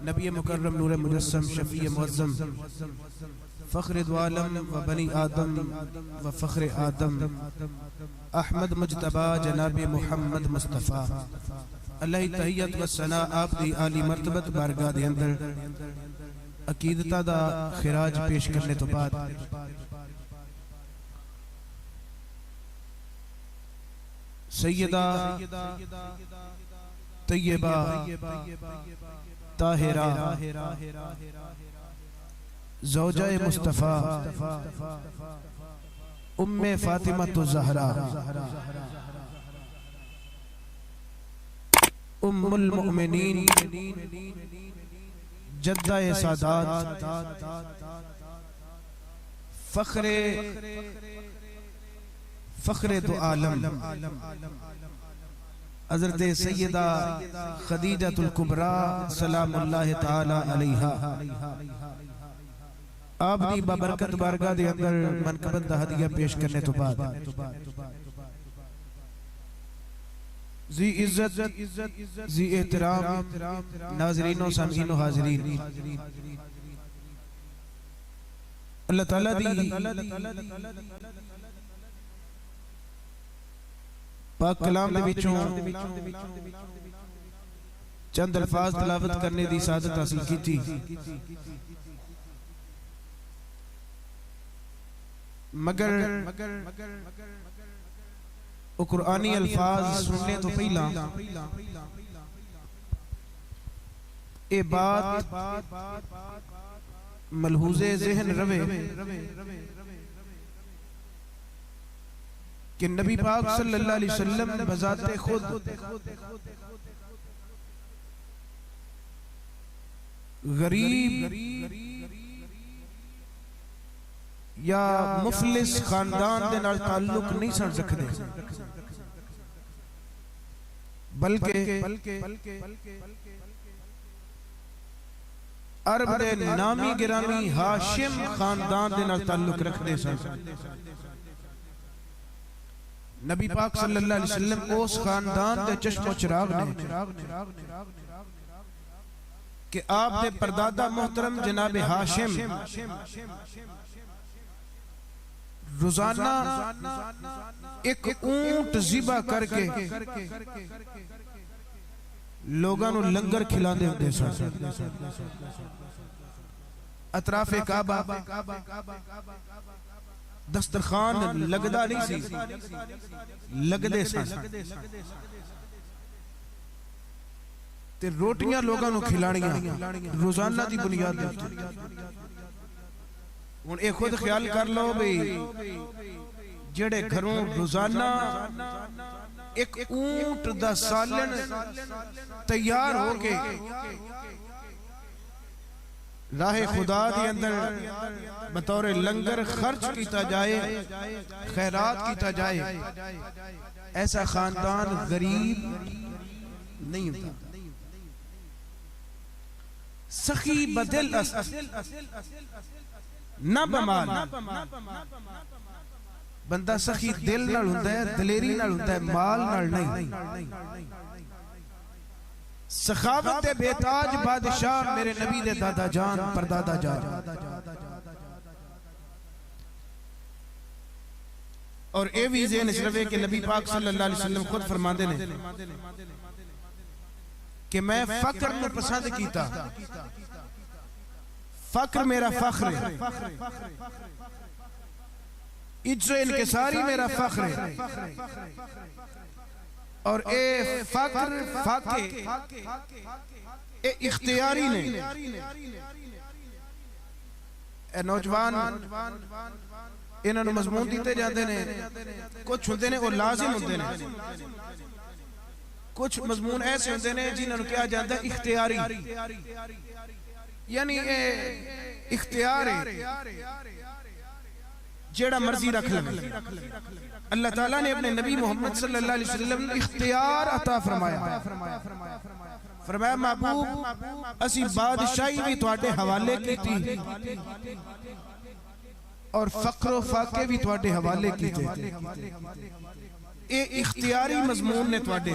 نبی مکرم نور مجسم شفیع معظم فخر دو عالم و بنی آدم و فخر آدم احمد مجتبی جناب محمد مصطفیٰ اللہ تحیت و ثناء آپ دی عالی مرتبت بارگاہ دے اندر عقیدتہ دا خراج پیش کرنے تو بعد سیدہ طیبہ طاہرہ زوجہ مصطفیٰ ام فاطمہ الزہرا ام المؤمنین جدہ سادات فخر دو عالم حضرت سیدہ خدیجہ الکبریٰ سلام اللہ تعالی علیہا آپ دی بابرکت بارگاہ دے اندر منقبت دا ہدیہ پیش کرنے تو بعد زی عزت زی احترام ناظرین و سامعین و حاضرین اللہ تعالیٰ دی پاک کلام دے وچوں چند الفاظ تلاوت کرنے دی سعادت حاصل کی تھی مگر وہ قرآنی الفاظ سننے تو پہلا اے بات ملحوظ ذہن روے کہ نبی پاک صلی اللہ علیہ وسلم بذات خود غریب یا مفلس خاندان دے نال تعلق نہیں سن سکتے بلکہ عرب دے نامی گرامی ہاشم خاندان دے نال تعلق رکھتے سن نبی پاک صلی اللہ علیہ وسلم اس خاندان دے چشم و چراغ نے کہ آپ دے پردادا محترم جناب ہاشم روزانہ ایک اونٹ ذبح کر کے لوگاں نو لنگر کھلا دے ہوندے سن اطراف کعبہ دسترخوان لگدا نہیں سی لگدے سن تے روٹیاں لوگاں نو کھلانیاں روزانہ دی بنیاد تے ہن اے خود خیال کر لو بھئی جڑے گھروں روزانہ ایک اونٹ دا سالن تیار ہو کے راہ خدا دی اندر بطور لنگر خرچ کیتا جائے خیرات کیتا جائے ایسا خاندان غریب نہیں ہوتا سخی بدل نہ بمال بندہ سخی دل نال ہوتا ہے دلیری نال ہوتا ہے مال نال نہیں سخاوت بے تاج بادشاہ میرے نبی دے دادا جان پردادا جان اور اے بھی ذہن اس روے کہ نبی پاک صلی اللہ علیہ وسلم خود فرماندے نے کہ میں فقر میں پسند کیتا فقر میرا فخر ہے عجز و انکساری میرا فخر ہے اور اے فقر فاقے اے اختیاری نہیں اے نوجوان انہوں نے مضمون دیتے جاتے ہیں کچھ ہوتے ہیں وہ لازم ہوتے ہیں کچھ مضمون ایسے ہوتے ہیں جنہوں نے کیا جاتا ہے اختیاری یعنی اختیار جیڑا مرضی رکھ لگے اللہ تعالیٰ نے اپنے نبی محمد صلی اللہ علیہ وسلم اختیار عطا فرمایا فرمایا محبوب اسی بادشاہی بھی تواڈے حوالے کی تھی اور فقر و فاقے بھی تواڈے حوالے کی تھی اے اختیاری مضمون نے تواڈے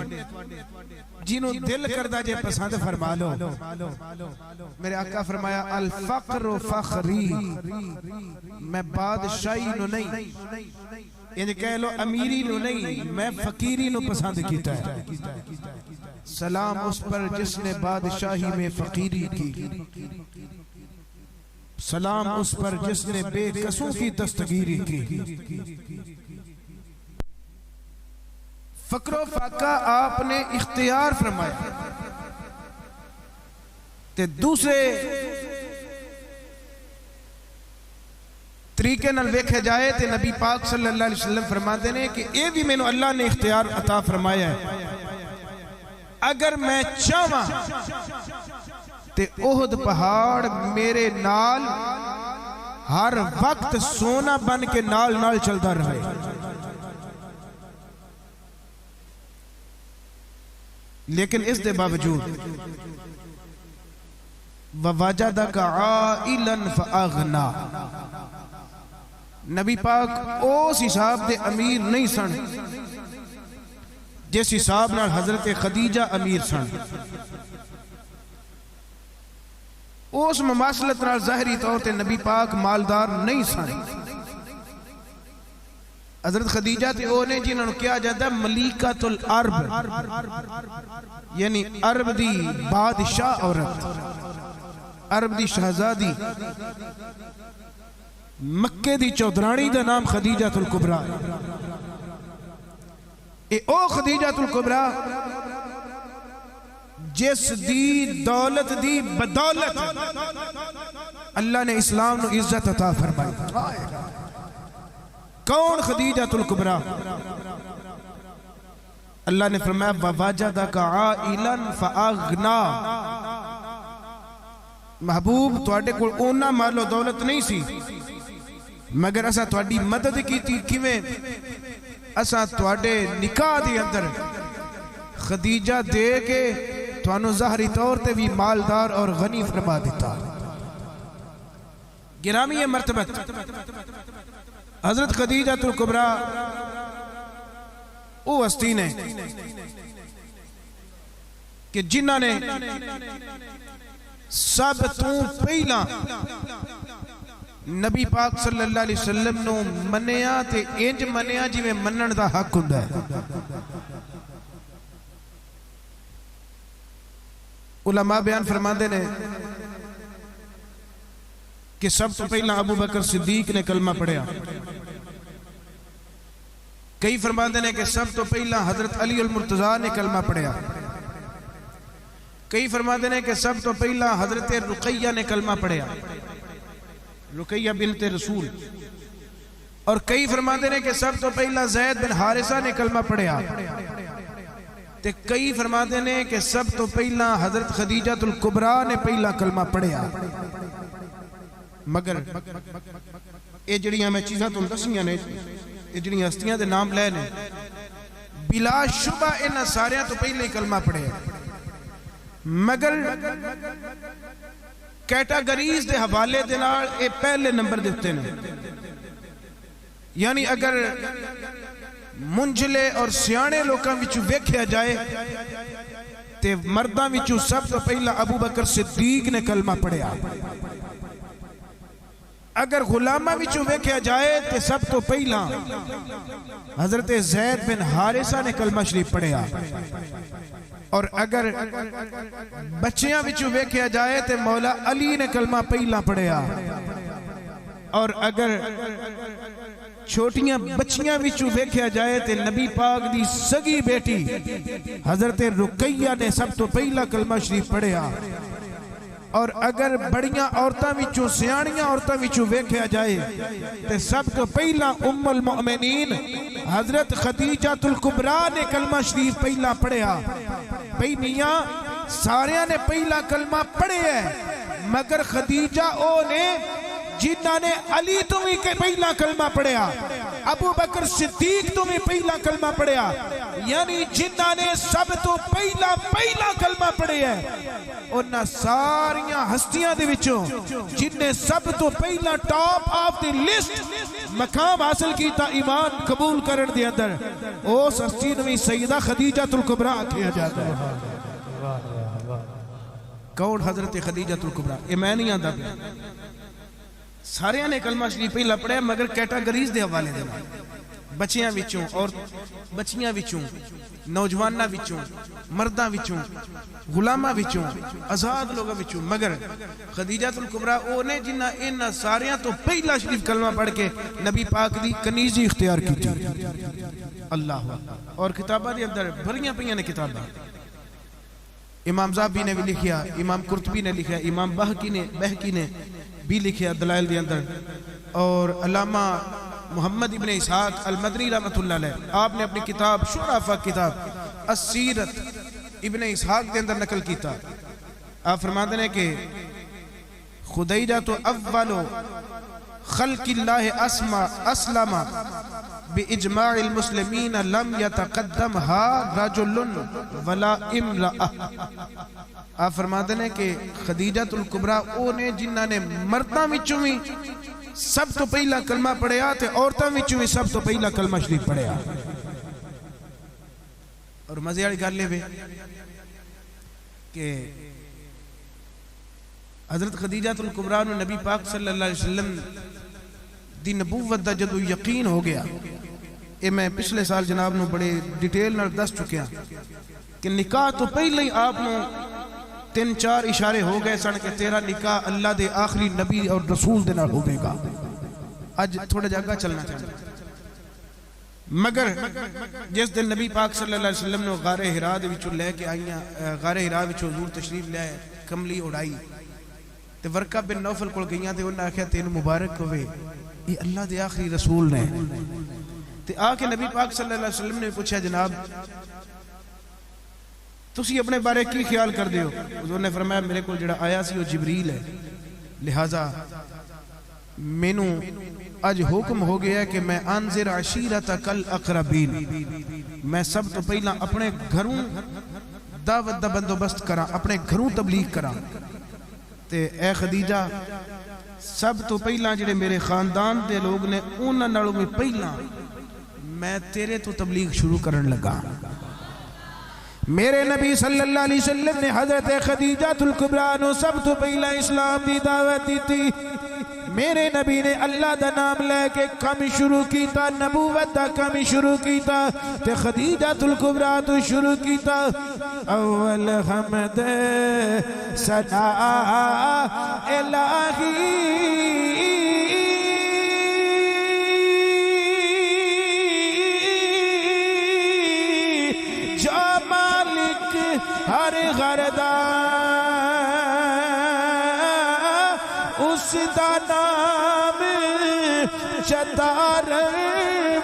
جنہوں دل کردہ جے پسند فرما لو. میرے آقا فرمایا الفقر فخری، میں بادشاہی نو نہیں، یعنی کہہ لو امیری نو نہیں، میں فقیری نو پسند کیتا ہے. سلام اس پر جس نے بادشاہی میں فقیری کی، سلام اس پر جس نے بے کسوں کی دستگیری کی. فقر و فاقہ آپ نے اختیار فرمایا. تے دوسرے طریقے نال ویکھے جائے تے نبی پاک صلی اللہ علیہ وسلم فرماتے ہیں کہ اے بھی مینوں اللہ نے اختیار عطا فرمایا ہے، اگر میں چاہواں تے احد پہاڑ میرے نال ہر وقت سونا بن کے نال نال چلتا رہے. لیکن اس دے باوجود وَوَجَدَكَ عَائِلًا فَأَغْنَا، نبی پاک اس حساب دے امیر نہیں سن جس حساب نال حضرت خدیجہ امیر سن. اس مماثلت نال ظاہری طور تے نبی پاک مالدار نہیں سن. حضرت خدیجہ تے اونے جنہوں نے کیا جاتا ہے ملیکۃ العرب، یعنی عرب دی بادشاہ عورت، عرب دی شہزادی، مکے دی چودرانی دا نام خدیجۃ الکبریٰ. اے او خدیجۃ الکبریٰ جس دی دولت دی بدولت اللہ نے اسلام نو عزت عطا فرمائی. کون خدیجۃ الکبریٰ؟ اللہ نے فرمایا وَوَجَدَكَ عَائِلًا فَأَغْنَا، محبوب تواڈے کول اونا مال و دولت نہیں سی مگر اسا تواڈی مدد کیتی. کیویں؟ اسا تواڈے نکاح دی اندر خدیجہ دے کے توانو ظاہری طور تے بھی مالدار اور غنی فرما دیتا. گرامی مرتبت حضرت خدیجۃ الکبریٰ وہ ہستی نے کہ جنہ نے سب تو پہلا نبی پاک صلی اللہ علیہ وسلم نو منیا تے انج منیا جی میں منن دا حق ہوندا ہے. علماء بیان فرماندے نے کہ سب تو پہلا ابو بکر صدیق نے کلمہ پڑھیا. کئی فرماندے نے کہ سب تو پہلا حضرت علی المرتضیٰ نے کلمہ پڑھیا. کئی فرماندے نے کہ سب تو پہلا حضرت رقیہ نے کلمہ پڑھیا، رقیہ بنت رسول. اور کئی فرماندے نے کہ سب تو پہلا زید بن حارثہ نے کلمہ پڑھیا. تے کئی فرماندے نے کہ سب تو پہلا حضرت خدیجۃ الکبریٰ نے پہلا کلمہ پڑھیا. مگر اے جڑیاں میں چیزاں تو دسیاں نے، اے جڑیاں ہستیاں دے نام لے نے، بلا شبہ انہاں ساریاں تو پہلے کلمہ پڑھیا. مگر کیٹاگریز دے حوالے دے نال اے پہلے نمبر دیتے ہیں. یعنی اگر منجلے اور سیانے لوکاں وچوں ویکھیا جائے تے مرداں وچوں سب تو پہلا ابو بکر صدیق نے کلمہ پڑھیا. اگر غلامہ وچوں ویکھیا جائے تے سب تو پہلا حضرت زید بن حارثہ نے کلمہ شریف پڑھیا. اور اگر بچیاں وچوں ویکھیا جائے تے مولا علی نے کلمہ پہلا پڑھیا. اور اگر چھوٹیاں بچیاں وچوں ویکھیا جائے تے نبی پاک دی سگی بیٹی حضرت رقیہ نے سب تو پہلا کلمہ شریف پڑھیا. اور اگر بڑیاں عورتاں وچوں سیاڑیاں عورتاں وچوں ویکھیا جائے تے سب تو پہلا ام المؤمنین حضرت خدیجۃ الکبریٰ نے کلمہ شریف پہلا پڑھیا. بھئی میاں ساریاں نے پہلا کلمہ پڑھے ہے مگر خدیجہ او نے جنہ نے علی تمہیں پہلا کلمہ پڑھیا، ابو بکر صدیق تمہیں پہلا کلمہ پڑھیا. یعنی جنہاں نے سب تو پہلا کلمہ پڑھے ہے انہاں ساریاں ہستیاں دے وچوں جن نے سب تو پہلا ٹاپ آف دی لسٹ مقام حاصل کیتا ایمان قبول کرن دے اندر اس ہستی نویں سیدہ خدیجہ الکبریٰ کیا جاتا ہے۔ کون حضرت خدیجہ الکبریٰ؟ یہ میں نہیں آتا پہ سارے نے کلمہ شریف پہلا پڑھے مگر کیٹاگریز دے حوالے دے بچیاں وچوں اور بچیاں وچوں نوجواناں وچوں مرداں وچوں غلاماں وچوں آزاد لوگاں وچوں مگر خدیجہ الکبریٰ او نے جنہ ان ساریاں تو پہلا شریف کلمہ پڑھ کے نبی پاک دی کنیزی اختیار کی تھی۔ اللہ اور کتابہ دے اندر بھریاں پہیاں نے کتابہ امام زابی نے بھی لکھیا، امام قرطبی نے لکھیا، امام بہقی نے بھی لکھیا دلائل دے اندر، اور علامہ محمد ابن اسحاق المدنی رحمت اللہ علیہ آپ نے اپنی کتاب شرافہ کتاب السیرت ابن اسحاق دے اندر نقل کیتا۔ آپ فرماتے ہیں کہ خدیجہ تو اول خلق اللہ اسلم باجماع المسلمین لم یتقدمها رجل ولا امرأہ۔ آپ فرماتے ہیں کہ خدیجہ الکبریٰ او نے جنہاں نے مرداں وچوں بھی سب تو پہلا کلمہ پڑھیا تے عورتاں وچوں بھی سب تو پہلا کلمہ شریف پڑھیا۔ اور مزے والی گل ہے کہ حضرت خدیجہ الکبریٰ نو نبی پاک صلی اللہ علیہ وسلم دی نبوت دا جدو یقین ہو گیا، یہ میں پچھلے سال جناب نو بڑے ڈیٹیل نال دس چکیا کہ نکاح تو پہلے ہی آپ نو 3-4 اشارے ہو گئے سن کہ تیرا نکاح اللہ دے آخری نبی اور رسول دے نال ہوگے گا۔ آج تھوڑا جگہ چلنا چاہتا مگر جس دن نبی پاک صلی اللہ علیہ وسلم نے غار حرا دے وچوں لے کے آئیاں، غار حرا وچوں حضور تشریف لے آئے، کملی اڑائی تے ورقہ بن نوفل کول گئیاں تے انہاں آکھیا تینوں مبارک ہوئے یہ اللہ دے آخری رسول نے۔ تے آ کے نبی پاک صلی اللہ علیہ وسلم نے پوچھا جناب تسی اپنے بارے کی خیال کر دیو؟ حضور نے فرمایا میرے کو جڑا آیا سی وہ جبریل ہے، لہذا مینوں اج حکم ہو گیا کہ میں انذر عشیرتک الاقربین، میں سب تو پہلا اپنے گھروں دعوت دا بندوبست کراں، اپنے گھروں تبلیغ کراں تے اے خدیجہ سب تو پہلا جڑے میرے خاندان دے لوگ نے انہاں نالوں میں پہلا میں تیرے تو تبلیغ شروع کرن لگا۔ میرے نبی صلی اللہ علیہ وسلم نے حضرت خدیجہ الکبریٰ نو سب تو پہلا اسلام دی دعوت دی تھی۔ میرے نبی نے اللہ دا نام لے کے کم شروع کیتا، نبوت دا کم شروع کیتا تے خدیجہ الکبریٰ تو شروع کیتا۔ اول حمد ثنا الہی ہر غردہ اس دا نام چتار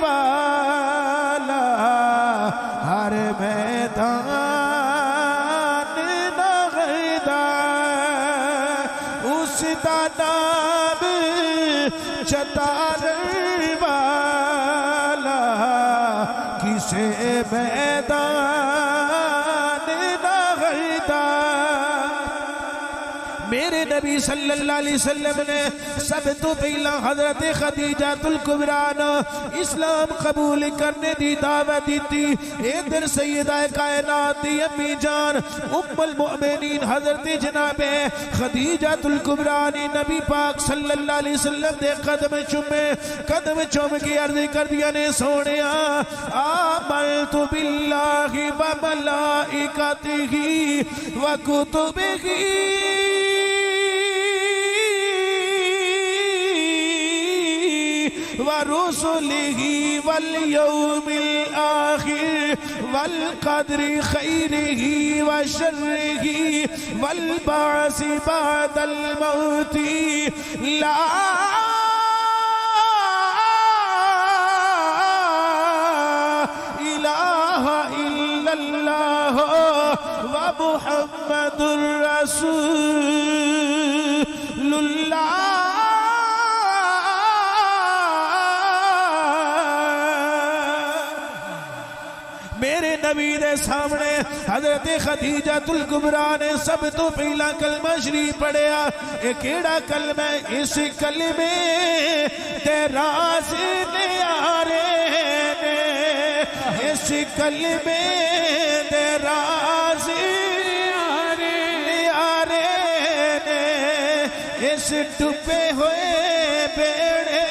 والا، ہر میدان نغدہ اس دا نام چتار والا، کسے میدان میرے نبی صلی اللہ علیہ وسلم نے سب تو پہلا حضرت خدیجہ الکبریٰ نو اسلام قبول کرنے دی دعوت دی تھی۔ ادھر سیدہ کائنات دی امی جان ام المؤمنین حضرت جناب خدیجہ الکبریٰ نے نبی پاک صلی اللہ علیہ وسلم دے قدم چوم کے عرض کر دیا نے سونیا آمنت باللہ و ملائکتہ و کتبہ ورسله واليوم الآخر والقدر خيره وشره والبعث بعد الموت لا إله إلا الله ومحمد رسول الله۔ میرے نبی دے سامنے حضرت خدیجہ الکبریٰ نے سب تو پہلا کلمہ شریف پڑھیا. اے کیڑا کلمہ ہے؟ اس کلمے تے راز نیارے نے، اس کلمے تے راز نیارے نے، اس ڈوبے ہوئے بیڑے.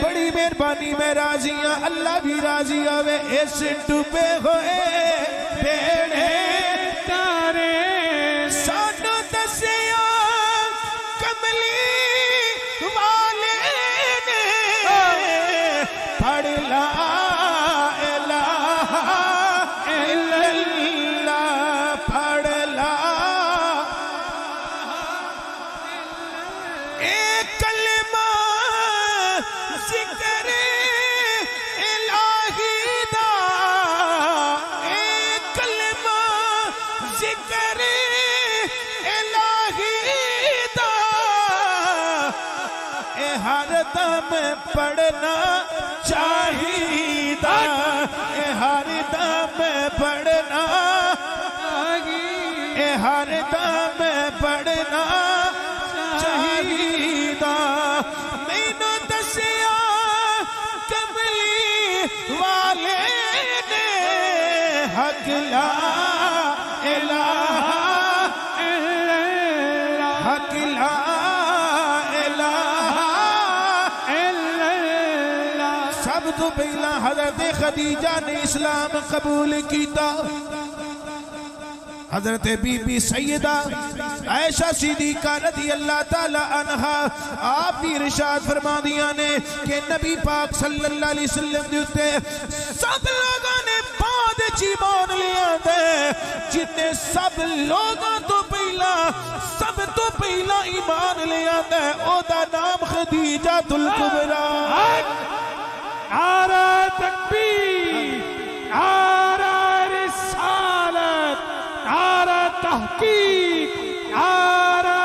بڑی مہربانی میں راضی ہوں، اللہ بھی راضی ہوئے. اس ڈوبے ہوئے بیڑے تارے سانو دسیا کملی والے نے، پڑھ لا الہ الا اللہ، پڑھ لا ایک کلمہ ذکر الہی دا، ایک کلمہ ذکر الہی دا، اے ہر دم پڑھنا چاہیدا، اے ہر دم پڑھنا، اے ہر دم پڑھنا چاہیدا. مینو دسیا کملی والے نے، حق لا الہ الا اللہ، حق لا الہ الا اللہ. سب تو پہلا حضرت خدیجہ نے اسلام قبول کیتا. حضرت بی بی سیدہ عائشہ صدیقہ رضی اللہ تعالی عنہا آپ بھی ارشاد فرما دیا نے کہ نبی پاک صلی اللہ علیہ وسلم دیتے سب لوگوں نے بعد ایمان لیا دے، جتنے سب لوگوں تو پہلا ایمان لیا دے او دا نام خدیجہ الکبریٰ. نعرہ تکبیر، نعرہ رسالت، نعرہ تحقیق، نعرہ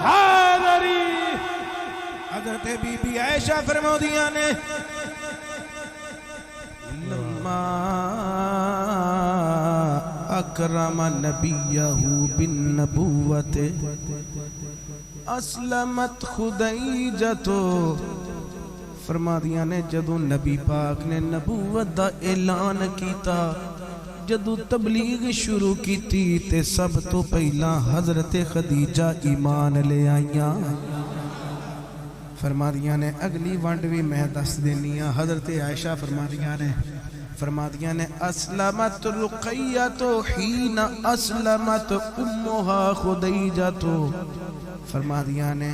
حیدری. حضرت بی بی عائشہ فرما دیا نے لما اکرم نبیہ بالنبوت اسلمت خدیجہ. فرما دیا نے جدو نبی پاک نے نبوت دا اعلان کیتا، جدو تبلیغ شروع کیتی تے سب تو پہلا حضرت خدیجہ ایمان لے آئیاں. فرما دیا نے اگلی ونڈ بھی میں دس دینی ہاں. حضرت عائشہ فرما دیا نے اسلمت رقیہ حین اسلمت امہا خدیجہ. فرما دیا نے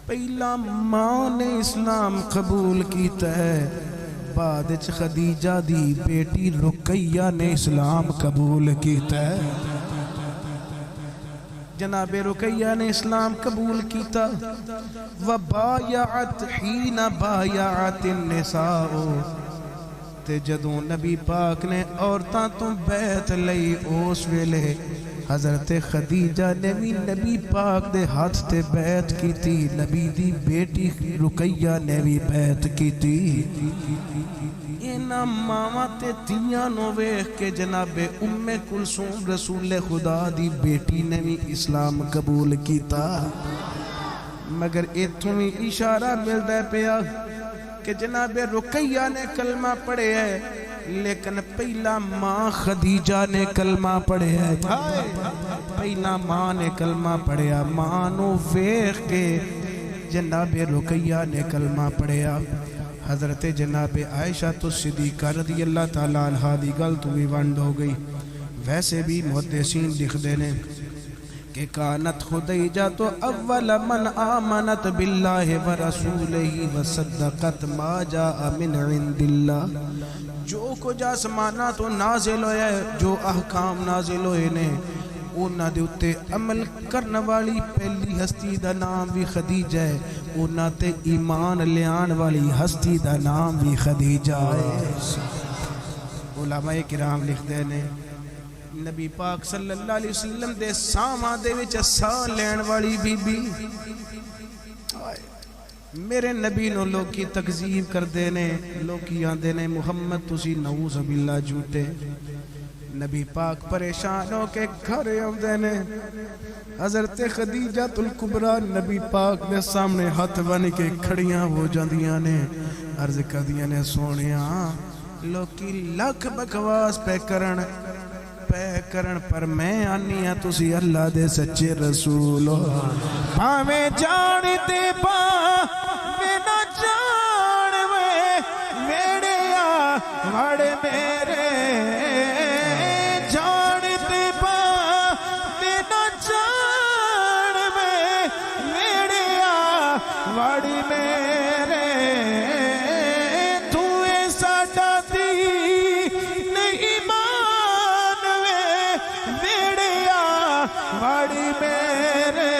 پہلا ماں نے اسلام قبول کیتا ہے، بعد خدیجہ دی بیٹی رقیہ نے اسلام قبول کیتا ہے. جناب رقیہ نے اسلام قبول کیتا. وبایعت حین بایعت النساء، تے جدوں نبی پاک نے عورتاں تو بیعت لئی اس ویلے حضرت خدیجہ نے بھی نبی پاک دے ہاتھ تے بیعت کیتی، نبی دی بیٹی رقیہ نے بھی بیعت کیتی. اینا ماما تے تیاں نو ویکھ کے جناب ام کلثوم رسول خدا دی بیٹی نے بھی اسلام قبول کیتا. مگر ایتھوں بھی اشارہ ملدا پیا کہ جناب رقیہ نے کلمہ پڑھے ہے، لیکن پہلا ماں خدیجہ نے کلمہ پڑھے ہے. پہلا ماں نے کلمہ پڑھیا، ماں نو ویکھ کے جناب رقیہ نے کلمہ پڑھیا. حضرت جناب عائشہ صدیقہ رضی اللہ تعالیٰ عنہا دی گل تو بھی ونڈ ہو گئی. ویسے بھی محدثین لکھ دینے کہ کانت خدیجہ تو اول من آمنت باللہ ورسولہ وصدقت ما جاء من عند اللہ. جو کچھ آسمانہ تو نازل ہویا ہے، جو احکام نازل ہوئے نے، اونا دے اتے عمل کرنے والی پہلی ہستی دا نام بھی خدیجہ ہے، اونا تے ایمان لیان والی ہستی دا نام بھی خدیجہ ہے. علماء کرام لکھ دے نے نبی پاک صلی اللہ علیہ وسلم دے ساما دے وچ سا لین والی بی بی میرے نبی نو لوگ کی تکذیب کر دینے، لوگ کی آندے نے محمد تسی نعوذ باللہ جھوٹے. نبی پاک پریشان ہو کے گھر آندے نے. حضرت خدیجہ الکبریٰ نبی پاک دے سامنے ہاتھ بن کے کھڑیاں ہو جاندیاں نے. عرض کردیاں نے سونیاں لوگ کی لکھ بکواس پہ کرن پر میں آنی ہاں تسی اللہ دے سچے رسول ہو. ہمیں جانتے پا میں نہ جان میرے وڑ میرے جانتے پا میں نہ جان میرے وڑ میرے تو ایسا ڈاتی نہیں وڑی میرے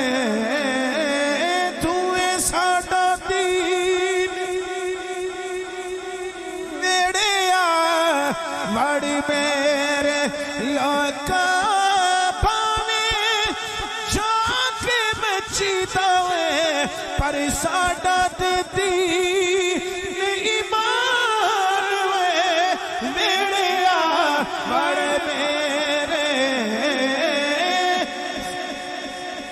تو ساڈا دین میرے وڑی میرے لوکا پاویں جا کے بچیتا ہوئے پر ساڈا دین ایمان ہوئے میرے وڑ میرے.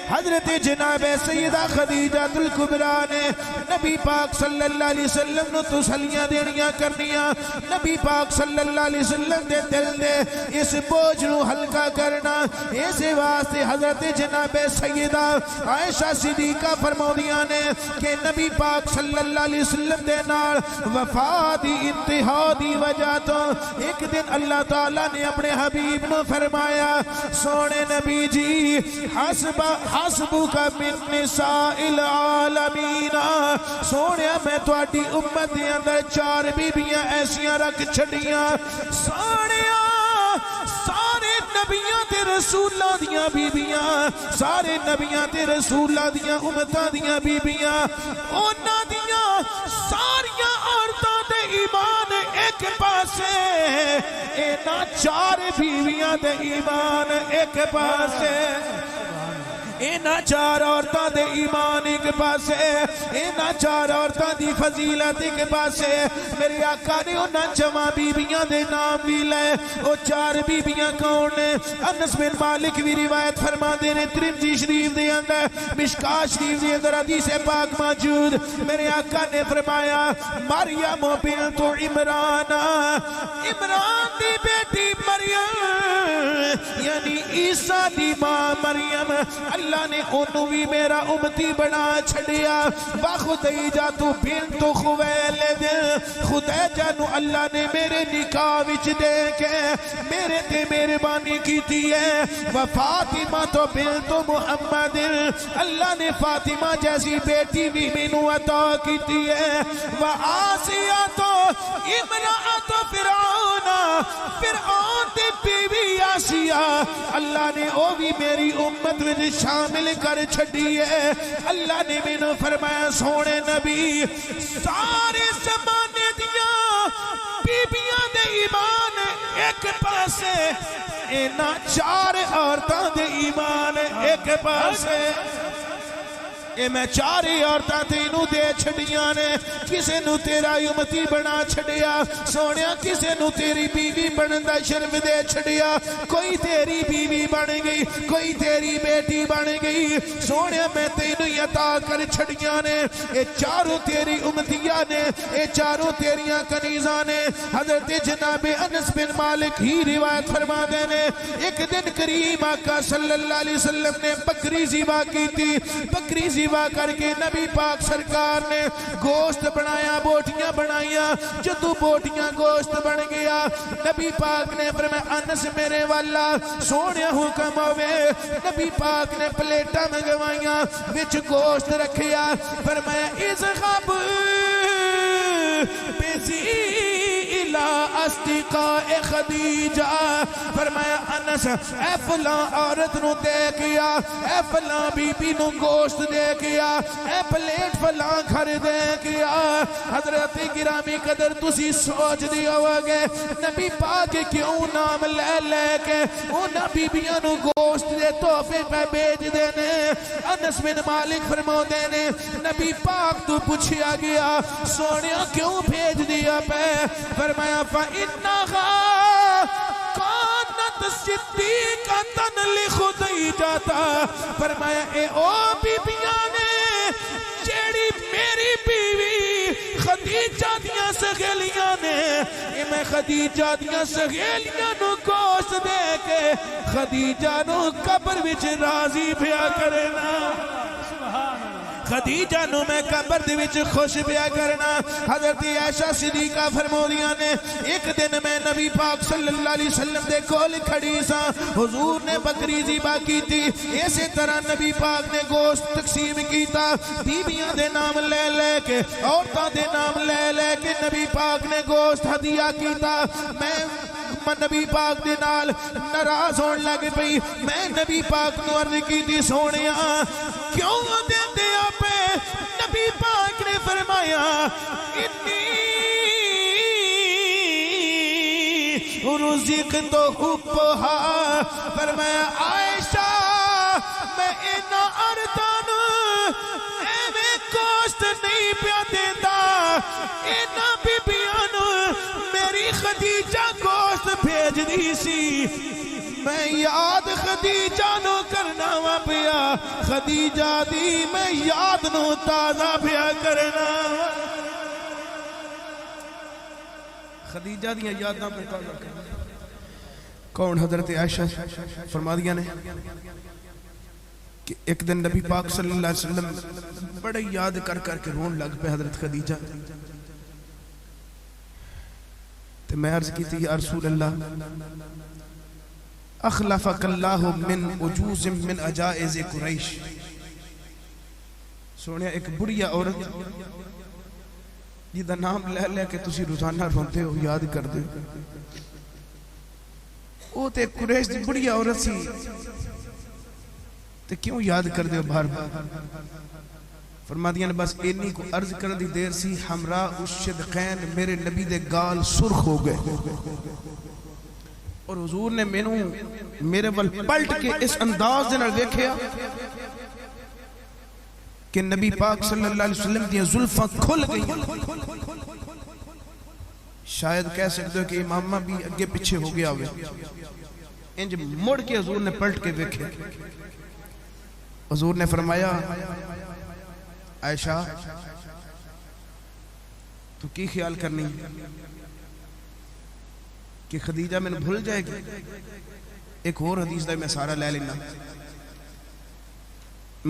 حضرت جناب سیدہ خدیجہ الکبریٰ نے نبی پاک صلی اللہ علیہ وسلم نو تسلیاں دینیاں کرنیاں. نبی پاک صلی اللہ علیہ وسلم دے دل دے اس بوجھ نو ہلکا کرنا. اس واسطے حضرت جناب سیدہ عائشہ صدیقہ فرماؤندیاں نے کہ نبی پاک صلی اللہ علیہ وسلم دے نال وفات دی انتہا دی وجہ تو ایک دن اللہ تعالیٰ نے اپنے حبیب نو فرمایا سونے نبی جی حسبک من نساء العالمین. سونیا میں تواڈی امت دے اندر 4 بیبیاں ایسیاں رکھ چھڑیاں. سونیا سارے نبیاں تے رسولاں دیاں بیبیاں، سارے نبیاں تے رسولاں دیاں امتاں دیاں بیبیاں، انہاں دیاں ساریاں عورتاں دے ایمان ایک پاسے، انہاں 4 بیویاں دے ایمان ایک پاسے. اینا 4 عورتاں دے ایمان ایک پاسے، اینا 4 عورتاں دی فضیلت ایک پاسے. میرے آقا نے انہاں جمع بیبیاں دے نام بھی لے. وہ 4 بیبیاں کون نے؟ انس بن مالک بھی روایت فرما دے نے ترمذی شریف دے اندر، مشکاۃ شریف دے اندر حدیث پاک موجود. میرے آقا نے فرمایا مریم بنت عمران، عمران دی بیٹی مریم یعنی عیسیٰ دی ماں مریم، اللہ نے انہوں بھی میرا امتی بنا چھڑیا. وَخُدَیجَةُ بِنْتُ خُوَیلِدٍ، خدیجہ نو اللہ نے میرے نکاح وچ دے کے میرے تے مہربانی کیتی ہے. وَفَاطِمَةُ بِنْتُ مُحَمَّدٍ، اللہ نے فاطمہ جیسی بیٹی بھی مینوں عطا کیتی ہے. وَآسِیَةُ امرأۃ فرعون، فرعون دی بیوی آسیہ اللہ نے او بھی میری امت میں شامل کر چھڑی ہے. اللہ نے مینوں فرمایا سونے نبی سارے زمانے دیاں بیبیاں دے ایمان ایک پاسے، اینا 4 عورتاں دے ایمان ایک پاسے. اے میں 4 عورتاں تینوں دے چھڑیاں نے. کسے نو تیرا امتی بنا چھڑیا سونیا، کسے نو تیری بیوی بندا شرف دے چھڑیا. کوئی تیری بیوی بن گئی، کوئی تیری بیٹی بن گئی. سونیا میں تینوں عطا کر چھڑیاں نے. اے 4 تیری امتیاں نے، اے 4 تیریاں کنیزاں نے. حضرت جناب انس بن مالک ہی روایت فرما دے نے ایک دن کریم آقا صلی اللہ علیہ وسلم نے بکری ذبح کی تھی. بکری ذبح کر کے نبی پاک سرکار نے گوشت بنایا، بوٹیاں بنائیاں. جدو بوٹیاں گوشت بن گیا نبی پاک نے فرمایا انس میرے والا سونے حکم ہوئے. نبی پاک نے پلیٹاں منگوائیاں وچ گوشت رکھیا. فرمایا اذهب بذیل الا اصدقاء خدیجہ. فرمایا انس اے فلاں عورت نو دے گیا, اے فلاں بی بی نو گوشت دے گیا, اے پلیٹ فلاں گھر دے گیا. حضرت گرامی قدر تسی سوچ دیا ہوگے نبی پاک کیوں نام لے لے کے انہاں بیبیاں نو گوشت دے تحفے پہ بھیج دینے. انس بن مالک فرماؤ دینے نبی پاک تو پوچھیا گیا سونیا کیوں بھیج دیا پہ؟ فرمایا فَإِنَّهَا كَانَتْ صِدِّيقَةً لِخُدِیجَةَ. فرمایا اے او بیبیاں نے جیڑی میری بیوی خدیجہ دیاں سگیلیاں نے, اے میں خدیجہ دیاں سگیلیاں نو گوشت دے کے خدیجہ نو قبر وچ راضی بھیا کرنا. خدیجہ نو میں قبر دے وچ خوش بیا کرنا. حضرت عائشہ صدیقہ فرمودیاں نے ایک دن میں نبی پاک صلی اللہ علیہ وسلم دے کول کھڑی سا, حضور نے بکری ذبح کی تھی, اسی طرح نبی پاک نے گوشت تقسیم کیتا, بیبیاں دے نام لے لے کے عورتاں دے نام لے لے کے نبی پاک نے گوشت ہدیہ کیتا. میں نبی پاک دے نال ناراض ہون لگ پئی. میں نبی پاک نو عرض کی تھی سونیا کیوں دے دیا پہ؟ نبی پاک نے فرمایا انی رزقت حبھا. فرمایا عائشہ میں انہاں عورتاں ایویں گوشت نہیں پیا دیندا, انہاں بیبیاں نو میری خدیجہ گوشت بھیج دی سی. میں یاد خدیجہ نو کرنا وا پیا, خدیجہ دی میں یاد نو تازہ پیا کرنا. خدیجہ دیاں یاداں پہ تازہ کرنا. کون؟ حضرت عائشہ فرما دیا نے کہ ایک دن نبی پاک صلی اللہ علیہ وسلم بڑے یاد کر کر کے رون لگ پہ حضرت خدیجہ. تو میں عرض کی تھی یا رسول اللہ اخلفک اللہ من عجوز من عجائز قریش. سونیا ایک بڑیا عورت جیدہ نام لے لے کے تسی روزانہ رونتے ہو یاد کر دے, وہ تے قریش دی بڑیا عورت سی تے کیوں یاد کر دے بار بار؟ فرما دیا نے بس اینی کو عرض کر دی دیر سی ہمراہ الشدقین میرے نبی دے گال سرخ ہو گئے, اور حضور نے میرے ول پلٹ کے اس انداز دینا دیکھیا کہ نبی پاک صلی اللہ علیہ وسلم دیا زلفاں کھل گئی. شاید کہہ سکتے ہو کہ امامہ بھی اگے پیچھے ہو گیا ہوئے. انج مڑ کے حضور نے پلٹ کے دیکھے. حضور نے فرمایا عائشہ تو کی خیال کرنی کہ خدیجہ میں بھول جائے گی؟ ایک اور حدیث دا میں سارا لے لینا,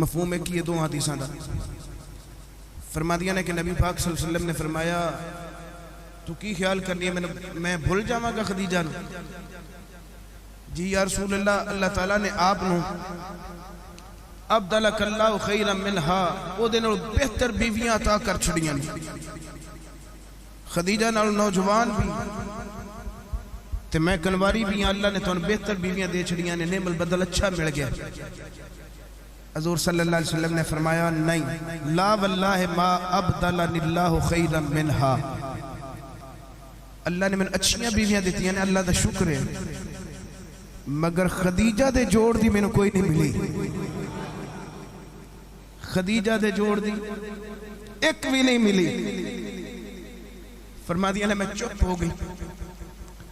مفہوم ہے کہ یہ دو حدیثاں دا. فرما دیا نے کہ نبی پاک صلی اللہ علیہ وسلم نے فرمایا تو کی خیال کرنی ہے میں بھول جاواں گا خدیجہ نو؟ جی یا رسول اللہ, اللہ تعالیٰ نے آپ نو ابدلک اللہ خیرا منہا او دے نال بہتر بیویاں عطا کر چھڑیاں. خدیجہ نال نوجوان بھی تے میں کنواری بھی, اللہ نے تو بہتر بیویاں دے چھڑیاں نے, نعم البدل اچھا مل گیا. حضور صلی اللہ علیہ وسلم نے فرمایا نہیں, لا واللہ ما ابدلنی اللہ خیرا منہا. اللہ نے میں اچھیاں بیویاں دیتی ہیں, اللہ دا شکر ہے, مگر خدیجہ دے جوڑ دی میں نے کوئی نہیں ملی. خدیجہ دے جوڑ دی ایک بھی نہیں ملی. فرما دیا نے میں چپ ہو گئی.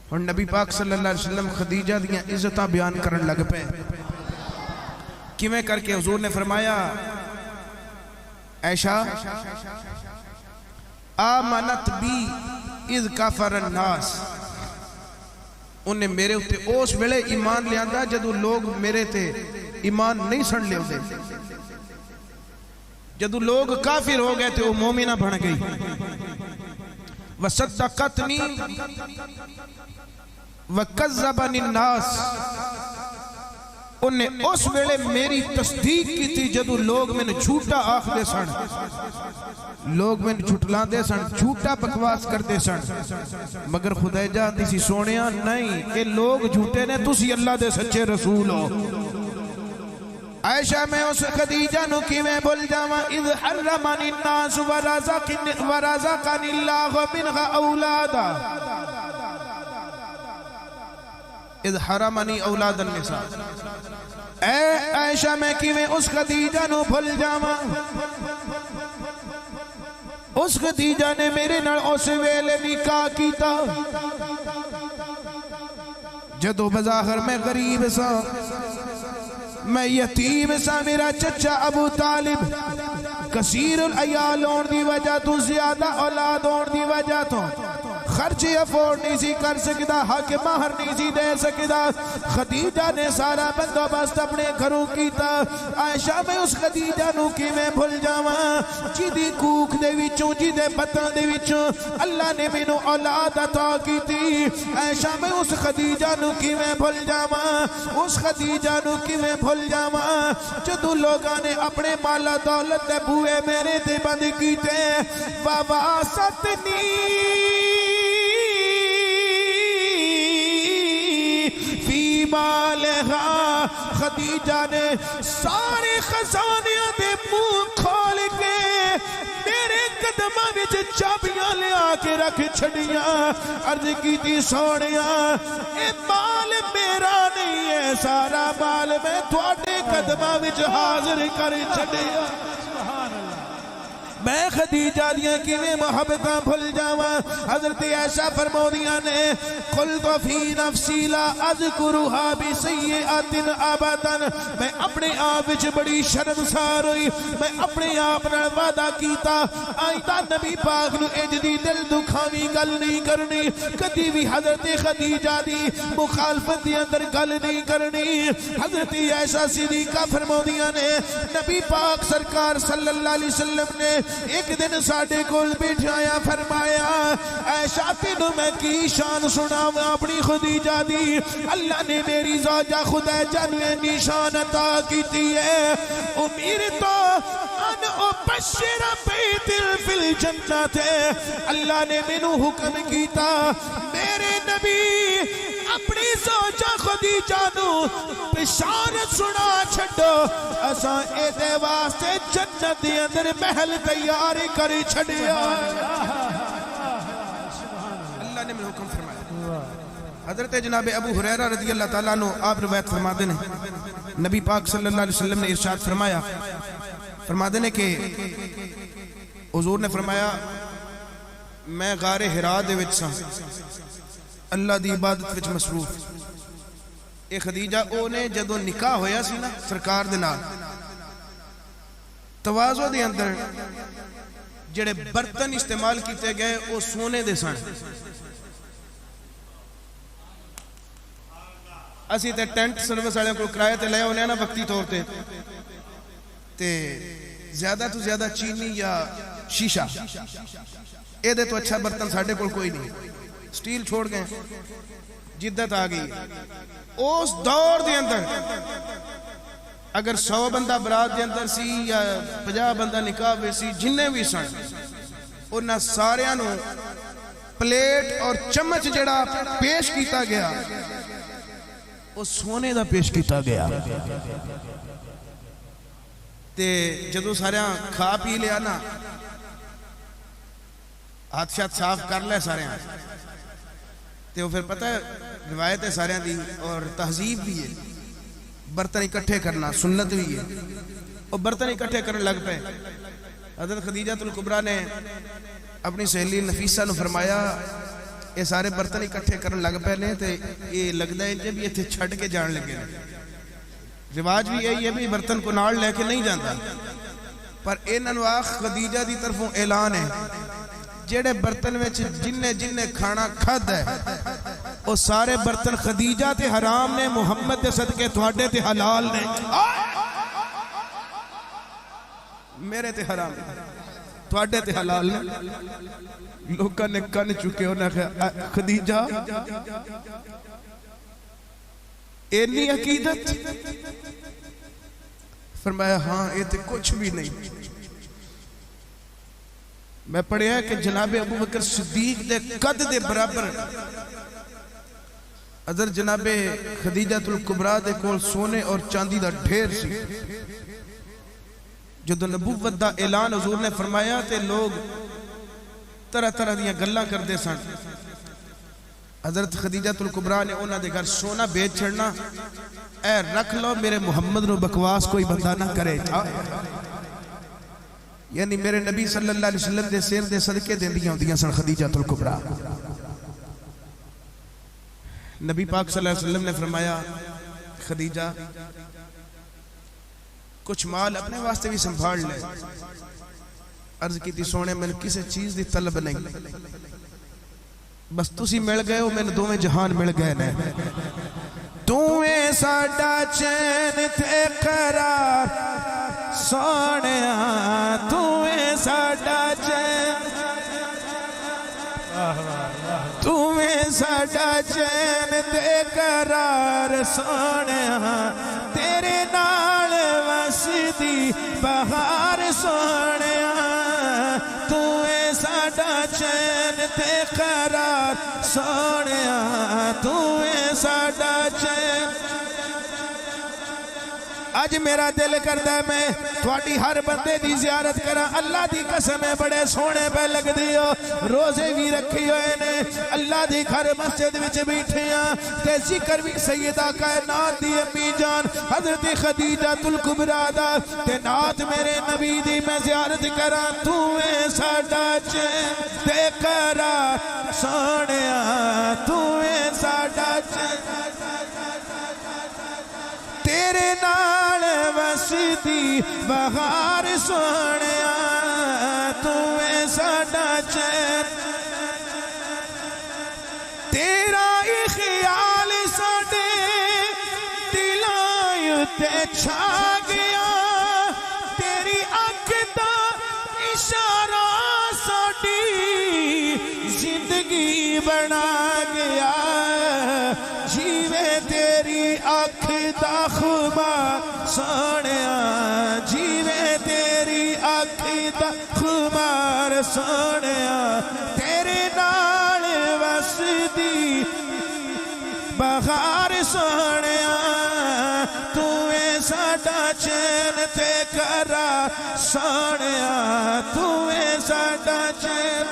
اور نبی پاک صلی اللہ علیہ وسلم خدیجہ دیاں عزتاں بیان کرن لگ پے. کیویں کر کے حضور نے فرمایا عائشہ آمنت بی اذ کفر الناس, انہیں میرے اتے اس ویلے ایمان لے آندا جدو لوگ میرے تے ایمان نہیں سن لے ہوتے. جدو لوگ کافر ہو گئے تھے وہ مومنہ بن گئی. وصدقتنی وکذبنی الناس, الناس, انہیں اس ویلے میری تصدیق کی تھی جدو لوگ میں نے جھوٹا آخ دے سن، لوگ میں نے جھوٹلان دے سن، جھوٹا بکواس کر دے سن، مگر خدا جاتی سی سونیاں نہیں کہ لوگ جھوٹے نے تسی اللہ دے سچے رسول ہو۔ عائشہ میں اس خدیجہ نو کی میں بول جاواں اذ حرمنی الناس ورزقنی اللہ منها اولادا، اذ حرمنی اولاد النساء، اے عائشہ میں کی میں اس خدیجہ نو بھول جاواں، اس خدیجہ نے میرے نال اس ویلے نکاح کیتا جدو بظاہر میں غریب سا، میں یتیم سا، میرا چچا ابو طالب کثیر العیال ہون دی وجہ تو، زیادہ اولاد ہون دی وجہ تو خرچی افورڈ نہیں سی کر سکتا، حق مہر نہیں سی دے سکتا، خدیجہ نے سارا بندوبست اپنے گھروں کیتا۔ عائشہ میں اس خدیجہ نو کی میں بھول جاواں جی دی کوک دے وچوں، جی دے پتاں دے وچوں اللہ نے مینوں اولاد عطا کیتی۔ عائشہ میں اس خدیجہ نو کی میں بھول جاواں، اس خدیجہ نو کی میں بھول جاواں جدو لوگاں نے اپنے مالا دولت دے بوئے میرے تے بند کیتے۔ وَوَاسَطْنِي فی مالہا، خدیجہ نے سارے خزانیاں دے منہ کھول کے میرے قدمہ وچ چابیاں لے آ کے رکھ چھڑیاں، عرض کی تھی سونیاں اے مال میرا نہیں ہے، سارا مال میں تھوڑے قدمہ وچ حاضر کر چھڑیاں۔ میں خدیجہ دیاں کی میں محبتاں بھول جاواں۔ حضرت عائشہ فرمودیاں نے قلت فی نفسی لا اذکرها بسیئۃ ابدا، میں اپنے آپ وچ بڑی شرمسار ہوئی، میں اپنے آپ نال وعدہ کیتا آئندہ نبی پاک نو انج دی دل دکھاوی گل نہیں کرنی، کدی بھی حضرت خدیجہ دی مخالفت دی اندر گل نہیں کرنی۔ حضرت عائشہ صدیقہ فرمودیاں نے نبی پاک سرکار صلی اللہ علیہ وسلم نے ایک دن ساڑھے کول بیٹھایا، فرمایا عائشہ تینوں میں کی شان سناواں اپنی خدیجہ دی، اللہ نے میری زوجہ خدیجہ نے نشان عطا کیتی ہے، امیر تو ان ابشر بیت فی الجنت، اللہ نے مینوں حکم کیتا میرے نبی اپنی زوجہ خدیجہ نو بشارت سنا چھڑو، اساں اے دے واسطے جنت دے اندر محل تیار کر چھڑیا۔ اللہ نے میں حکم فرمایا۔ حضرت جناب ابو ہریرہ رضی اللہ تعالیٰ عنہ آپ روایت فرما دینے، نبی پاک صلی اللہ علیہ وسلم نے ارشاد فرما دینے کہ حضور نے فرمایا میں غار حرا دے وچ ساں، اللہ دی عبادت وچ مصروف۔ اے خدیجہ او نے جدو نکاح ہویا سی نا سرکار دے نال، تواضع دے اندر جڑے برتن استعمال کیتے گئے او سونے دے سن۔ اسی تے ٹینٹ سروس والے کو کرایہ تے لے ہونے نا وقتی طور تے زیادہ تو زیادہ چینی یا شیشہ، اے دے تو اچھا برتن ساڑھے کوئی نہیں، سٹیل چھوڑ گئے، جدت آگئی۔ اس دور دے اندر اگر 100 بندہ برات دے اندر سی یا 50 بندہ نکاح ہوئے سی، جنہیں بھی سن انہاں ساریاں نو پلیٹ اور چمچ جڑا پیش کیتا گیا وہ سونے دا پیش کیتا گیا۔ تے جدو ساریاں کھا پی لیا نا، ہاتھ شاتھ صاف کر لے ساریاں، تے وہ پھر پتہ ہے روایت ہے ساریاں دی اور تہذیب بھی ہے، برتن اکٹھے کرنا سنت بھی ہے، اور برتن اکٹھے کرنے لگ پہ۔ حضرت خدیجہ الکبریٰ نے اپنی سہیلی نفیسہ نو فرمایا یہ سارے برتن اکٹھے کرنے لگ پہ نے تے یہ لگتا ہے جب یہ تھے چھڑ کے جان لگے، رواج بھی یہی ہے بھی برتن کو نال لے کے نہیں جانتا، پر انہوں آخ خدیجہ دی طرفوں اعلان ہے جیڑے برتن میں جننے کھانا کھد ہے وہ سارے برتن خدیجہ تے حرام نے، محمد دے صدقے تھوڑے تے حلال نے، میرے تے حرام تھوڑے تے حلال نے۔ لوگاں نے کن چکے انہیں خدیجہ اینی عقیدت؟ فرمایا ہاں یہ تو کچھ بھی نہیں. میں پڑھیا کہ جناب ابو بکر صدیق دے قد دے برابر حضرت جناب خدیجہ الکبریٰ دے کول سونے اور چاندی دا ڈھیر سی. جدو نبوت دا اعلان حضور نے فرمایا تے لوگ طرح طرح دیاں گلاں کردے سن. حضرت خدیجہ الکبریٰ نے انہاں دے گھر سونا بیچ چھڑنا، اے رکھ لو میرے محمد نو بکواس کوئی بندہ نہ کرے. یعنی میرے نبی صلی اللہ علیہ وسلم دے سیر دے صدقے دیندیاں ہوندیاں سن خدیجہ الکبریٰ. نبی پاک صلی اللہ علیہ وسلم نے فرمایا خدیجہ کچھ مال اپنے واسطے بھی سنبھال لے. عرض کی تھی سونے میں کسی چیز دی طلب نہیں، بس تسی مل گئے ہو، میں نے دوویں جہان مل گئے نے. تویں ساڈا چین تے قرار سونیا، تویں ساڈا چین، تویں ساڈا چین تے قرار سونیا، تیرے نال وسدی بہار سونیا. تویں ساڈا چین تے قرار سونیا، تویں ساڈا چین. اج میرا دل کردا ہے میں تھوڑی ہر بندے دی زیارت کرا. اللہ دی قسم ہے بڑے سونے پہ لگ دیو، روزے بھی رکھی ہوئے نے، اللہ دی گھر مسجد وچ بیٹھے ہیں تے ذکر بھی سیدہ کائنات دی امی جان حضرت خدیجہ الکبریٰ دا تے نات میرے نبی دی میں زیارت کرا. تویں ساڈا چین تے قرار سونیا، تویں ساڈا چین، تیرے نال وسدی بہار سونیا، تویں ساڈا چین. تیرا ہی خیال ساڈے دلاں تے چھا گیا، تیری اکھ دا اشارہ ساڈی زندگی بنا گیا. جیوے تیری اکھ دا خمار سونیا، جیوے تیری اکھ دا خمار سونیا، تیرے نال وسدی بہار سونیا. تویں ساڈا چین تے قرار سونیا، تویں ساڈا چین.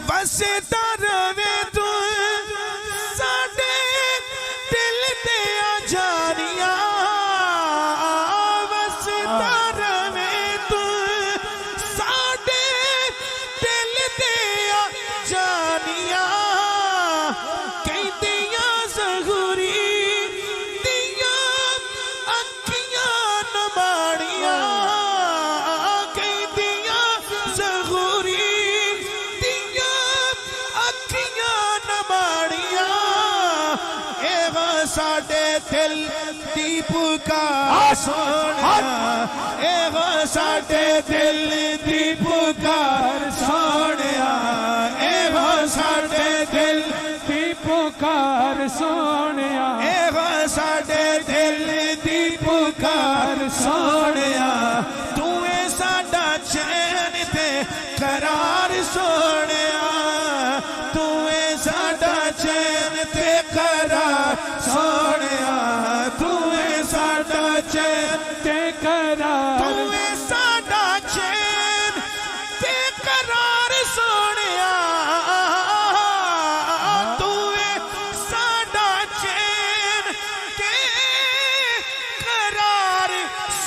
وسدا رہے تو ساڈے دل دیاں جانیاں، وسدا رہے تو ساڈے دل دیاں جانیاں. کہندیاں ظہوری دیاں اکھیاں نماڑیاں، کہندیاں ظہوری ساڈے دل دی پکار سونیا، اے ساڈے دل دی پکار سونیا، اے ساڈے دل دی پکار سونیا، اے ساڈے دل دی پکار سونیا. تویں ساڈا چین تے قرار سونیا، تویں ساڈا چین تے قرار سونیا، تویں ساڈا چین تے قرار، تویں ساڈا چین تے قرار سونیا، تویں ساڈا چین تے قرار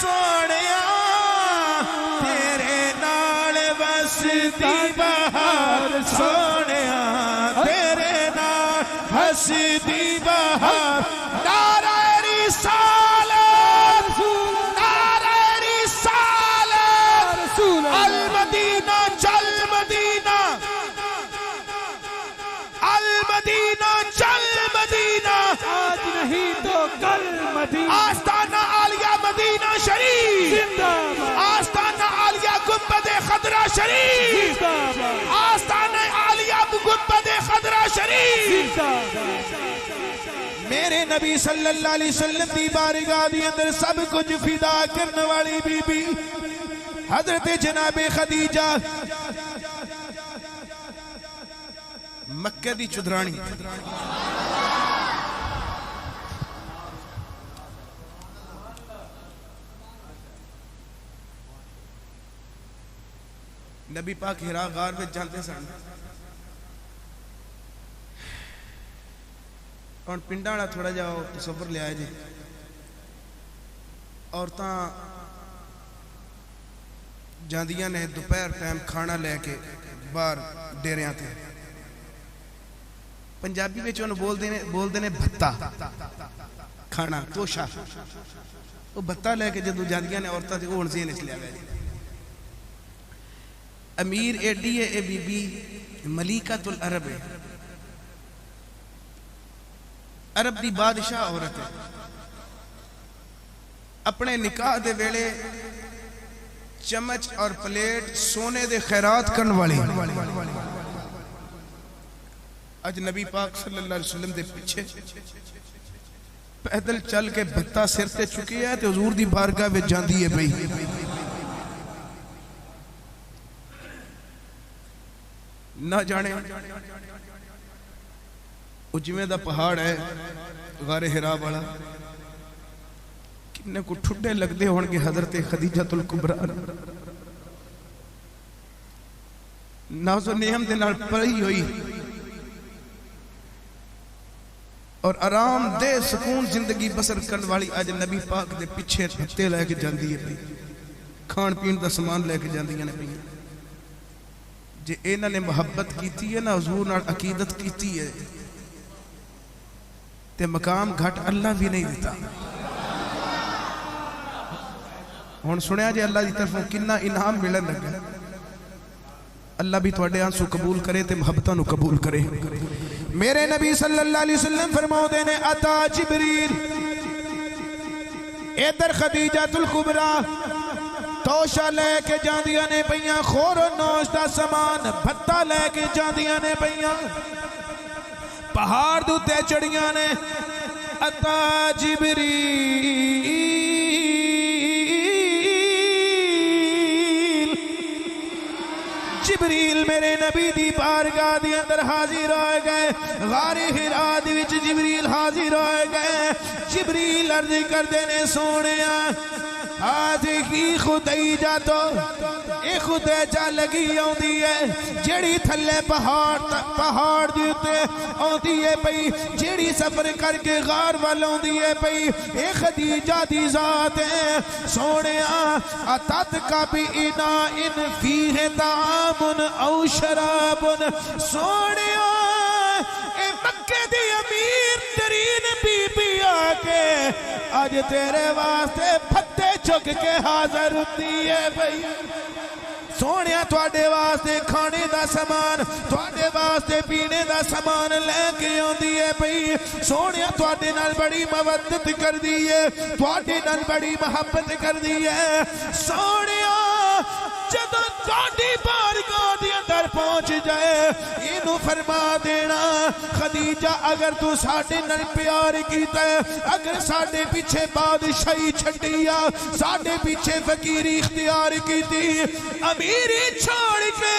سونیا. تیرے نال وسدی بہار سونیا، تیرے نال وسدی بہار. نعرہ رسالت، نعرہ رسالت، المدینہ چل مدینہ، المدینہ چل مدینہ، آج نہیں تو کل مدینہ. آستانہ عالیہ مدینہ شریف، آستانہ عالیہ گنبد خضرا شریف، آستانہ عالیہ گنبد خضرا شریف. میرے نبی صلی اللہ علیہ وسلم دی بارگاہ دی اندر سب کچھ فدا کرنے والی بی بی حضرت جناب خدیجہ مکہ دی چدرانی نبی پاک ہرا غار میں جانتے سن اور پنڈا والا تھوڑا جا تصور لیا جی عورتاں جاندیاں نے دوپہر ٹائم کھانا لے کے باہر ڈیریاں تھے پنجابی میں چون بول دینے بھتا کھانا توشا وہ بھتا لے کے جدو جاندیاں نے عورتاں تھے وہ انزین اس لیا گیا جی امیر ایڈی ہے اے بی بی ملیکۃ العرب ہے عرب دی بادشاہ عورت ہے اپنے نکاح دے ویلے چمچ اور پلیٹ سونے دے خیرات کرن والی اج نبی پاک صلی اللہ علیہ وسلم دے پیچھے پیدل چل کے بھتا سر تے چکی ہے تے حضور دی بارگاہ وچ جاندی ہے بھئی نہ جانے اجمے دا پہاڑ ہے غار ہرا والا کنے کو ٹھڈے لگ دے ہون گے حضرت خدیجہ الکبریٰ ناز و نعم دے نال پڑی ہوئی اور آرام دے سکون زندگی بسر کرن والی آج نبی پاک دے پیچھے بھتے لے کے جاندی ہے بھئی کھان پین دا سامان لے کے جاندی ہے نبی جے اینا نے محبت کیتی ہے نا حضور نال عقیدت کیتی ہے تے مقام گھٹ اللہ بھی نہیں دیتا ہون سنیا جے اللہ دی طرفوں کنا انعام ملن لگا اللہ بھی تھوڑے آنسو قبول کرے تے محبتاں نو قبول کرے میرے نبی صلی اللہ علیہ وسلم فرماؤ دینے عطا جبریل ادھر خدیجہ الکبریٰ توشہ لے کے جاندیاں نے پئیاں خور و نوش دا سامان بھتا لے کے جاندیاں نے پئیاں پہاڑ دوتے چڑیاں نے عطا جبریل جبریل میرے نبی دی بارگاہ دی اندر حاضر ہوئے گئے غار ہرا دی وچ جبریل حاضر ہوئے گئے جبریل عرض کر دینے سونیا آج کی خدای جا تو اے خدای جا لگی آن دی ہے جیڑی تھلے پہاڑ دیتے آن دی ہے پئی جیڑی سفر کر کے غار والا آن دی ہے پئی اے خدیجہ دی ذات ہے سونے آتت کا بھی انائن فیہ تعامن او شرابن سونے اے مکہ دی امیر ترین بی بی آکے آج تیرے واسطے پھتے چک کے حاضر ہوتی ہے بھئی سونیا تواڈے واسطے کھانے دا سامان تواڈے واسطے پینے دا سامان لے کے آندی ہے بھئی سونیا تواڈے نال بڑی مودت کر دی ہے تواڈے نال بڑی محبت کر دی ہے سونیا جدو تواڈی بارگاہ دے اندر پہنچ جائے اینو فرما دینا خدیجہ اگر تو ساڈے نال پیار کیتا ہے اگر ساڈے پیچھے بادشاہی چھڈیا ساڈے پیچھے فقیری اختیار کیتی امیری چھوڑ کے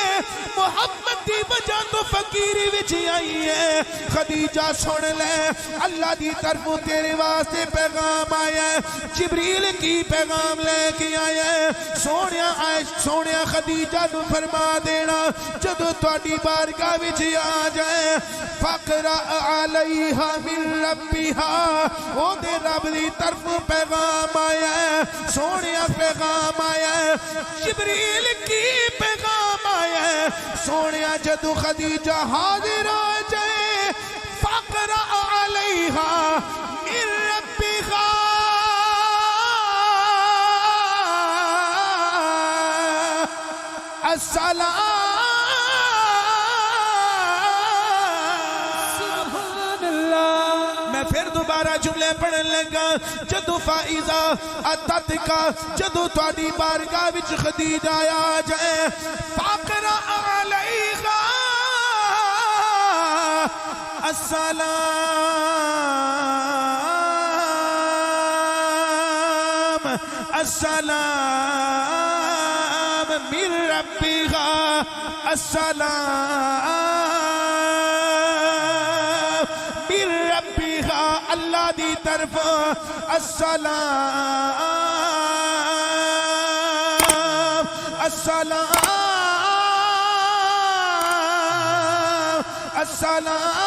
محمد دی وجہ تو فقیری وچ آئی ہے خدیجہ سن لے اللہ دی طرفوں تیرے واسطے پیغام آیا ہے جبریل کی پیغام لے کے آیا ہے سونیا خدیجہ نو فرما دینا جدو تواڈی بارگاہ وچ آ جائے فقرا علیہا من ربھا او دے رب دی طرفوں پیغام آیا ہے سونیا پیغام آیا ہے جبریل کی پیغام آیا ہے سونیا جدو خدیجہ حاضر ہو جائے فقرا علیہا من ربھا السلام سبحان اللہ میں پھر دوبارہ جملے پڑھن لگا جدو فائزہ اتت کا جدو تواڈی بارگاہ وچ خدیجہ آ جائے فقرا علیہا السلام السلام من ربها السلام من ربها اللہ دی طرف السلام السلام السلام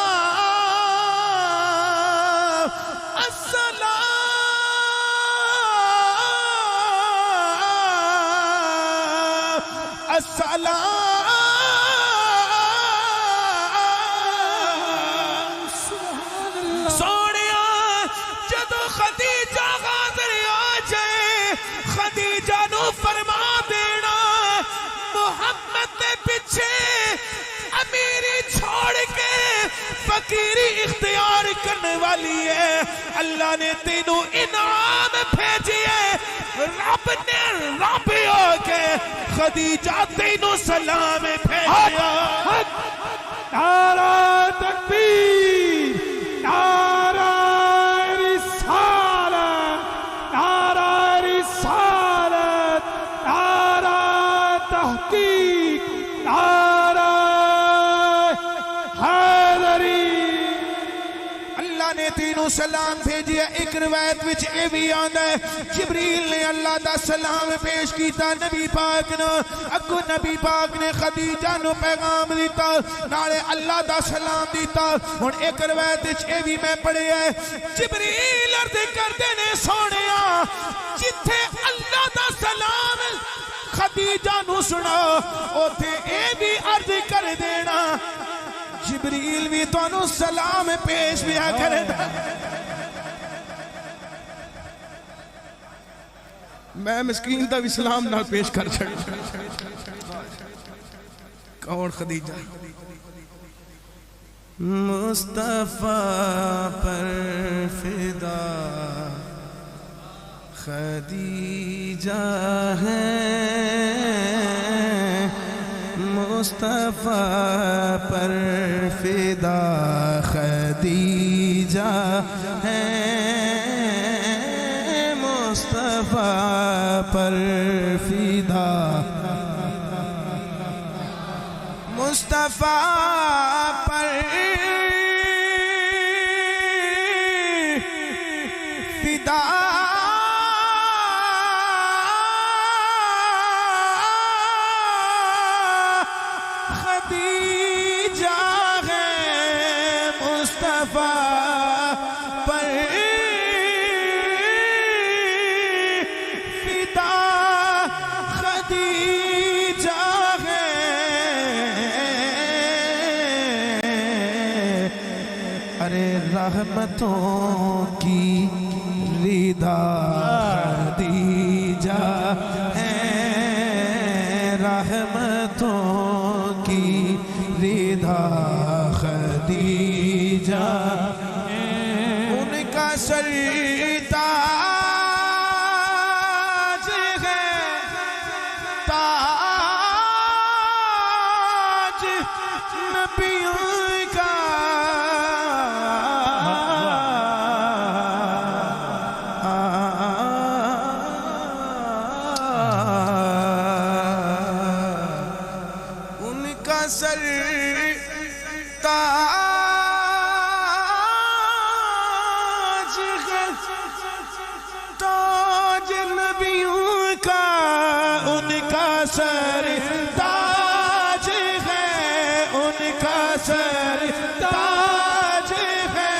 السلام سونیا جدو خدیجہ حاضر آ جائے خدیجہ نو فرما دینا محمد نے پیچھے امیری چھوڑ کے فقیری اختیار کرنے والی ہے اللہ نے تینوں انعام بھیجیے رب نے رب ہو کے خدیجہ تینوں سلام بھیجیا نعرہ تکبیر نعرہ رسالت نعرہ رسالت نعرہ تحقیق نعرہ حیدری اللہ نے تینوں سلام بھیجیا ایک روایت وچ اے بھی آندا ہے جبریل نے اللہ دا سلام پیش کیتا نبی پاک نے اگو نبی پاک نے خدیجہ نو پیغام دیتا نالے اللہ دا سلام دیتا ہن ایک روایت وچ اے بھی میں پڑھیا ہے جبریل عرض کردے نے سونیا جتھے اللہ دا سلام خدیجہ نو سنا اوتھے اے بھی عرض کر دینا جبریل بھی تو انو سلام پیش بھی کرے میں مسکین دا بھی سلام نہ پیش کر چھڑ کون خدیجہ مصطفیٰ پر فدا خدیجہ ہے مصطفیٰ پر فدا خدیجہ ہے مصطفیٰ پر فدا مصطفیٰ پر فدا خدیجہ ہے مصطفیٰ پر فدا خدیجہ ہے ارے رحمتوں کی رضا خدیجہ ہے رحمتوں کی رضا خدیجہ ان کا سرتاج ہے تاج نبیوں کا ان کا سر تاج ہے تاج نبیوں کا ان کا سر تاج ہے ان کا سر تاج ہے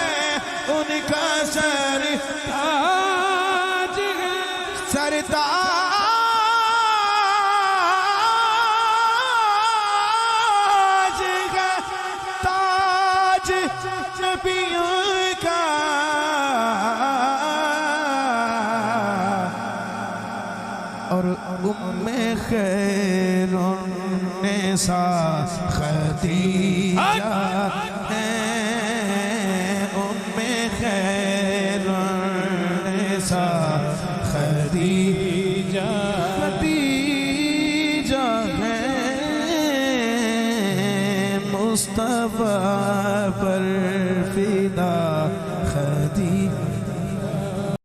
ان کا سر تاج ہے سر تاج ہے تاج نبیوں کا اور ام خیر النساء خدیجہ ہے ام خیر النساء خدیجہ خدیجہ ہے مصطفیٰ